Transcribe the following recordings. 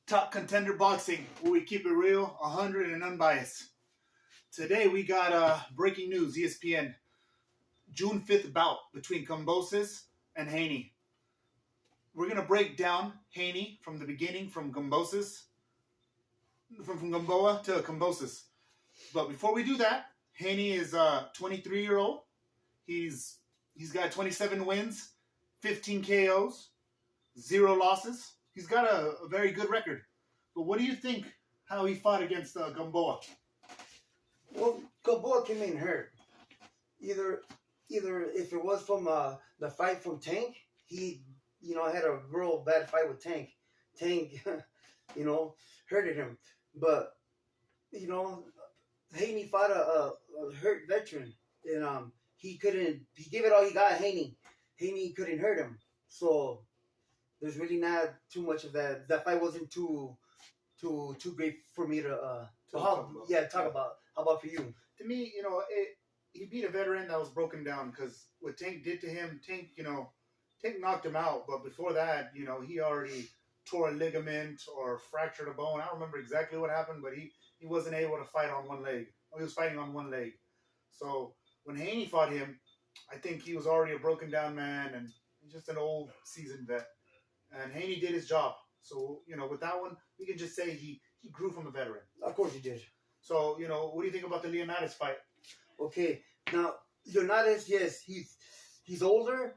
Top Contender Boxing, where we keep it real, 100 and unbiased. Today we got breaking news, ESPN. June 5th bout between kambosos and Haney. We're going to break down Haney from the beginning, from kambosos, from Gamboa to kambosos. But before we do that, Haney is a 23-year-old. He's got 27 wins, 15 KOs, 0 losses. He's got a very good record. But what do you think how he fought against Gamboa? Well, Gamboa came in hurt. Either if it was from the fight from Tank, he had a real bad fight with Tank. Tank, hurted him. But Haney fought a hurt veteran, and he gave it all he got. Haney couldn't hurt him. So there's really not too much of that. That fight wasn't too great for me to talk about. How about for you? To me, he beat a veteran that was broken down, because what Tank did to him, Tank knocked him out. But before that, he already tore a ligament or fractured a bone. I don't remember exactly what happened, but he wasn't able to fight on one leg. He was fighting on one leg. So when Haney fought him, I think he was already a broken down man and just an old seasoned vet. And Haney did his job. So, with that one, we can just say he grew from a veteran. Of course he did. So, what do you think about the Leonidas fight? Okay, now Leonidas, yes, he's older.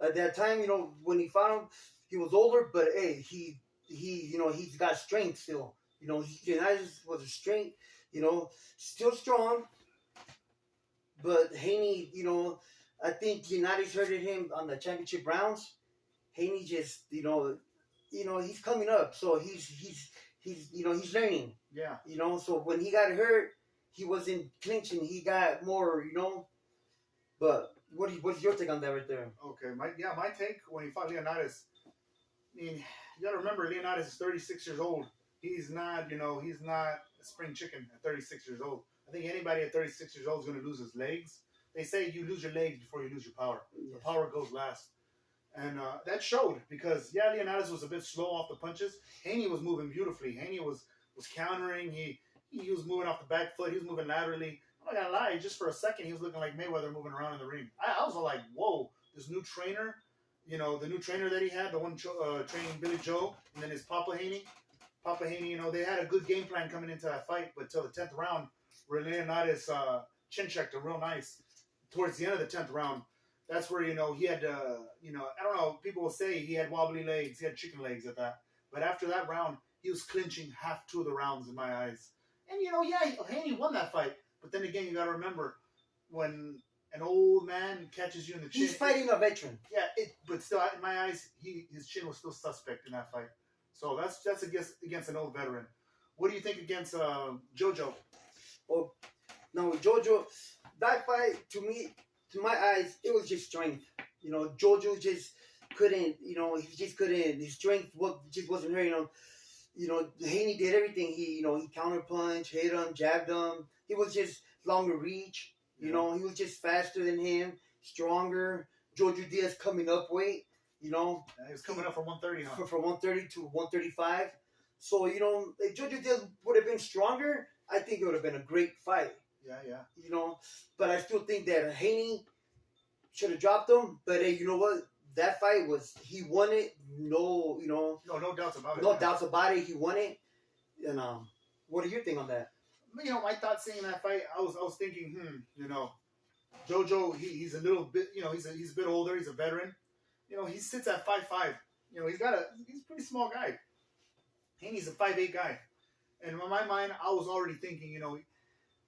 At that time, when he fought him, he was older, but hey, he's got strength still. Leonidas was a strength, still strong. But Haney, I think Leonidas hurted him on the championship rounds. Haney just, he's coming up, so he's learning. Yeah. So when he got hurt, he wasn't clinching. He got more, But what's your take on that right there? Okay, my take when he fought Leonidas. I mean, you got to remember, Leonidas is 36 years old. He's not a spring chicken at 36 years old. I think anybody at 36 years old is going to lose his legs. They say you lose your legs before you lose your power. Yes. The power goes last. And that showed, because, Leonidas was a bit slow off the punches. Haney was moving beautifully. Haney was countering. He was moving off the back foot. He was moving laterally. I'm not going to lie, just for a second, he was looking like Mayweather moving around in the ring. I was like, whoa, this new trainer, the new trainer that he had, the one training Billy Joe, and then his Papa Haney, they had a good game plan coming into that fight, but till the 10th round, where Leonidas chin checked him real nice. Towards the end of the 10th round, that's where, he had, I don't know, people will say he had wobbly legs, he had chicken legs at that. But after that round, he was clinching half two of the rounds in my eyes. And, Haney won that fight. But then again, you got to remember, when an old man catches you in the chin. He's fighting a veteran. Yeah, but still, in my eyes, his chin was still suspect in that fight. So that's against an old veteran. What do you think against JoJo? Well, now with JoJo, that fight, to my eyes, it was just strength. JoJo just couldn't, he just couldn't, his strength just wasn't hurting him. Haney did everything. He counterpunched, hit him, jabbed him. He was just longer reach. He was just faster than him, stronger. Jojo Diaz coming up weight. He was coming up from 130, huh? From 130 to 135. So, if Jojo Diaz would have been stronger, I think it would have been a great fight. Yeah. But I still think that Haney should have dropped him. But hey, you know what? That fight he won it. No doubts about it. No doubts about it. He won it. And what do you think on that? My thoughts seeing that fight, I was thinking, JoJo, he's a little bit, he's a bit older. He's a veteran. He sits at 5'5". He's a pretty small guy. Haney's a 5'8" guy. And in my mind, I was already thinking,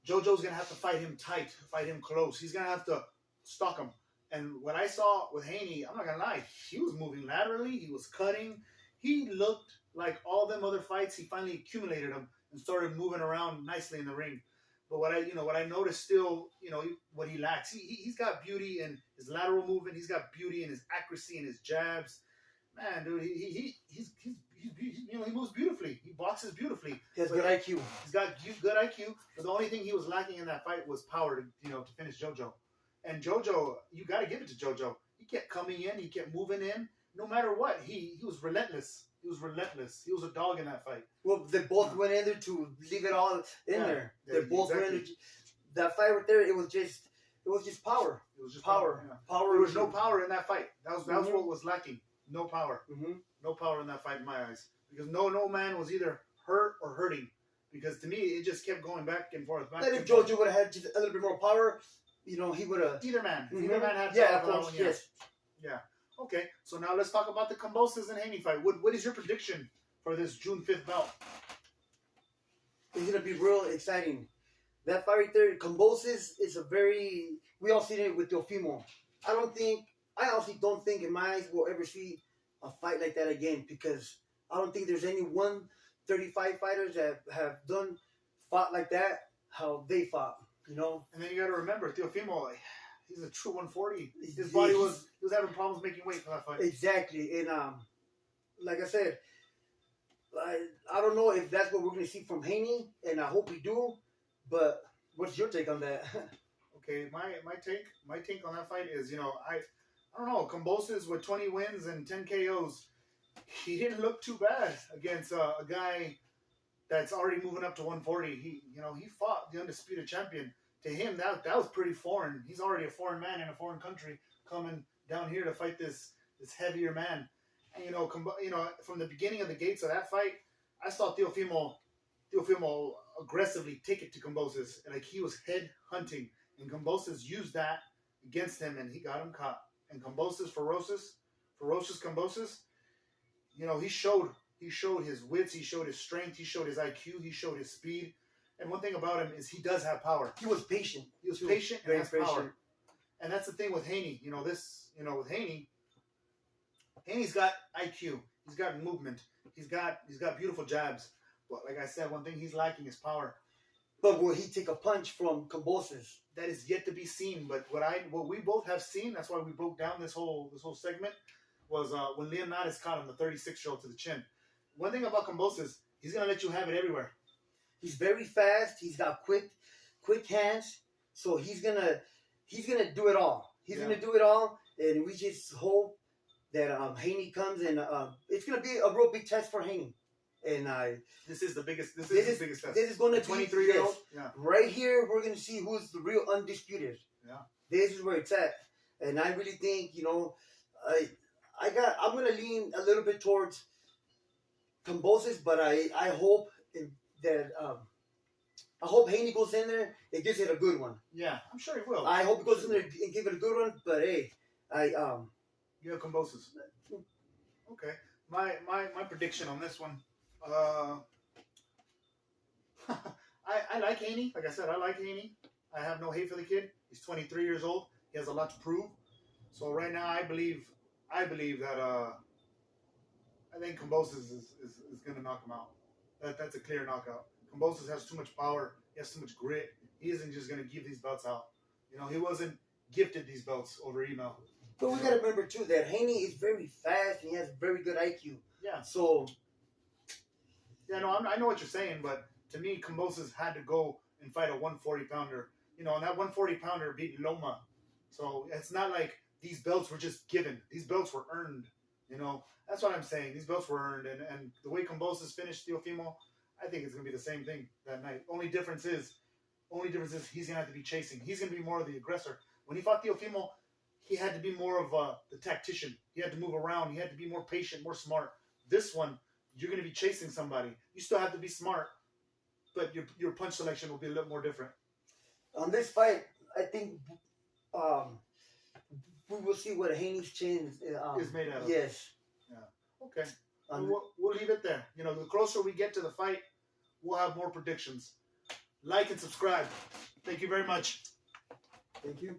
JoJo's gonna have to fight him tight, fight him close. He's gonna have to stalk him. And what I saw with Haney, I'm not gonna lie, he was moving laterally. He was cutting. He looked like all them other fights. He finally accumulated them and started moving around nicely in the ring. But what I noticed still, what he lacks, he's got beauty in his lateral movement. He's got beauty in his accuracy and his jabs. Man, dude, he moves beautifully. He boxes beautifully. He has good IQ. He's got good IQ. But the only thing he was lacking in that fight was power to finish JoJo. And JoJo, you got to give it to JoJo. He kept coming in. He kept moving in. no matter what, he was relentless. He was relentless. He was a dog in that fight. Well, they both went in there to leave it all in there. They both went in there. That fight right there, it was just power. It was just power. Yeah. Power. There was no power in that fight. That was Mm-hmm. what was lacking. No power. Mm-hmm. No power in that fight in my eyes. Because no man was either hurt or hurting. Because to me, it just kept going back and forth. And if Jojo would have had just a little bit more power, you know, he would have. Either man. Mm-hmm. Either man had power. Yeah, of course. Yes. Yeah. Okay. So now let's talk about the kambosos and Haney fight. What is your prediction for this June 5th bout? It's gonna be real exciting. That fight right there, kambosos is a very. We all seen it with Teofimo. I honestly don't think in my eyes we'll ever see a fight like that again, because I don't think there's any 135 fighters that have fought like that, how they fought, you know. And then you got to remember, Teofimo, he's a true 140. His body he was having problems making weight for that fight. Exactly, and like I said, I don't know if that's what we're gonna see from Haney, and I hope we do. But what's your take on that? Okay, my take on that fight is, you know, I don't know, kambosos with 20 wins and 10 KOs, he didn't look too bad against a guy that's already moving up to 140. He fought the undisputed champion. To him, that was pretty foreign. He's already a foreign man in a foreign country coming down here to fight this heavier man. And from the beginning of the gates of that fight, I saw Teofimo aggressively take it to kambosos, and like he was head hunting, and kambosos used that against him, and he got him caught. And kambosos, ferocious kambosos, you know, he showed his wits, he showed his strength, he showed his IQ, he showed his speed. And one thing about him is he does have power. He was patient. He was patient and has power. And that's the thing with Haney. With Haney, Haney's got IQ. He's got movement. He's got beautiful jabs. But like I said, one thing he's lacking is power. But will he take a punch from kambosos? That is yet to be seen. But what we both have seen, that's why we broke down this whole segment, was when Leonidas caught him, the 36-year-old, to the chin. One thing about kambosos, he's gonna let you have it everywhere. He's very fast. He's got quick hands. So he's gonna do it all. He's gonna do it all, and we just hope that Haney comes, and it's gonna be a real big test for Haney. And this is the biggest. This is the biggest test. This is going to be 23-year-old. Yeah. Right here, we're gonna see who's the real undisputed. Yeah. This is where it's at, and I really think, you know, I'm gonna lean a little bit towards kambosos, but I hope that I hope Haney goes in there and gives it a good one. Yeah, I'm sure he will. I hope he goes in there and give it a good one. But hey, you have kambosos. Okay, my prediction on this one. I like Haney. Like I said, I like Haney. I have no hate for the kid. He's 23 years old. He has a lot to prove. So right now, I believe that I think kambosos is going to knock him out. That's a clear knockout. Kambosos has too much power. He has too much grit. He isn't just going to give these belts out. You know, he wasn't gifted these belts over email. But we got to remember, too, that Haney is very fast and he has very good IQ. Yeah. So. Yeah, no, I know what you're saying, but to me, kambosos had to go and fight a 140-pounder. You know, and that 140-pounder beat Loma. So it's not like these belts were just given. These belts were earned. You know, that's what I'm saying. These belts were earned. And the way kambosos finished Teofimo, I think it's going to be the same thing that night. Only difference is he's going to have to be chasing. He's going to be more of the aggressor. When he fought Teofimo, he had to be more of the tactician. He had to move around. He had to be more patient, more smart. This one, you're going to be chasing somebody. You still have to be smart, but your punch selection will be a little more different. On this fight, I think we will see what Haney's chin is made out of. Yes. Yeah. Okay. We'll leave it there. You know, the closer we get to the fight, we'll have more predictions. Like and subscribe. Thank you very much. Thank you.